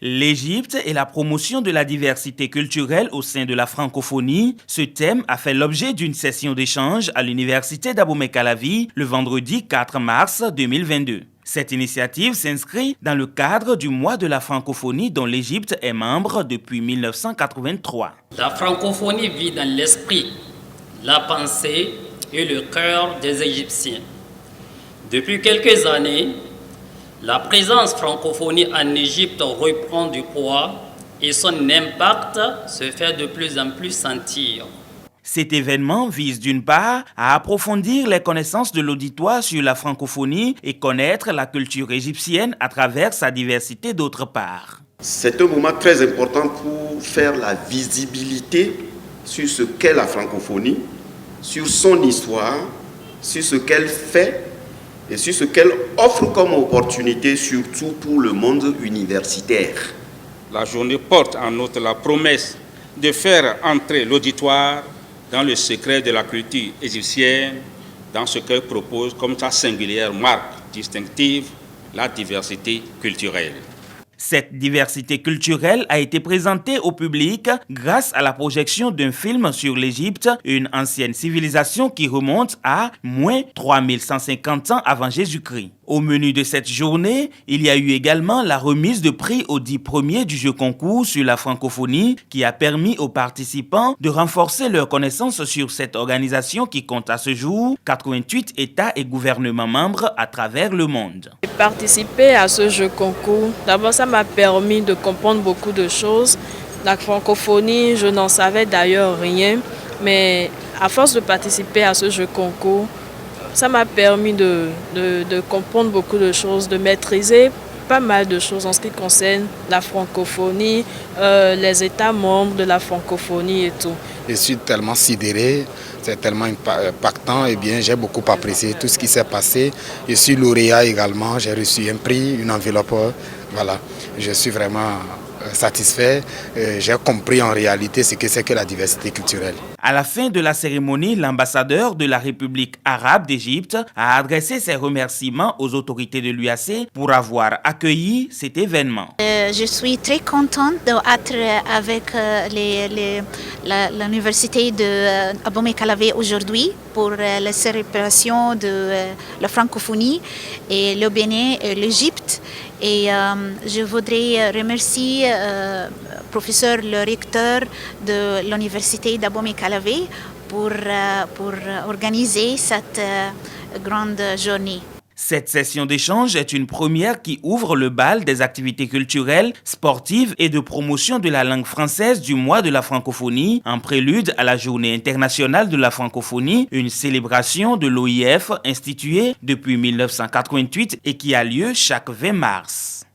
L'Égypte et la promotion de la diversité culturelle au sein de la francophonie, ce thème a fait l'objet d'une session d'échange à l'université d'Abomey-Calavi le vendredi 4 mars 2022. Cette initiative s'inscrit dans le cadre du mois de la francophonie dont l'Égypte est membre depuis 1983. La francophonie vit dans l'esprit, la pensée et le cœur des Égyptiens. Depuis quelques années, la présence francophonie en Égypte reprend du poids et son impact se fait de plus en plus sentir. Cet événement vise d'une part à approfondir les connaissances de l'auditoire sur la francophonie et connaître la culture égyptienne à travers sa diversité d'autre part. C'est un moment très important pour faire la visibilité sur ce qu'est la francophonie, sur son histoire, sur ce qu'elle fait et sur ce qu'elle offre comme opportunité, surtout pour le monde universitaire. La journée porte en outre la promesse de faire entrer l'auditoire dans le secret de la culture égyptienne, dans ce qu'elle propose comme sa singulière marque distinctive, la diversité culturelle. Cette diversité culturelle a été présentée au public grâce à la projection d'un film sur l'Égypte, une ancienne civilisation qui remonte à moins 3150 ans avant Jésus-Christ. Au menu de cette journée, il y a eu également la remise de prix aux 10 premiers du jeu concours sur la francophonie qui a permis aux participants de renforcer leurs connaissances sur cette organisation qui compte à ce jour 88 États et gouvernements membres à travers le monde. Participer à ce jeu concours, d'abord ça m'a permis de comprendre beaucoup de choses. La francophonie, je n'en savais d'ailleurs rien, mais à force de participer à ce jeu concours, ça m'a permis de comprendre beaucoup de choses, de maîtriser pas mal de choses en ce qui concerne la francophonie, les États membres de la francophonie et tout. Je suis tellement sidéré, c'est tellement impactant et bien j'ai beaucoup apprécié tout ce qui s'est passé. Je suis lauréat également, j'ai reçu un prix, une enveloppe, voilà. Je suis vraiment satisfait, j'ai compris en réalité ce que c'est que la diversité culturelle. À la fin de la cérémonie, l'ambassadeur de la République arabe d'Égypte a adressé ses remerciements aux autorités de l'UAC pour avoir accueilli cet événement. Je suis très contente d'être avec l'université d'Abomey-Calavi aujourd'hui pour la célébration de la francophonie et le Bénin et l'Égypte. Et je voudrais remercier professeur, le recteur de l'université d'Abomey-Calavi pour organiser cette grande journée. Cette session d'échange est une première qui ouvre le bal des activités culturelles, sportives et de promotion de la langue française du mois de la francophonie, en prélude à la Journée internationale de la francophonie, une célébration de l'OIF instituée depuis 1988 et qui a lieu chaque 20 mars.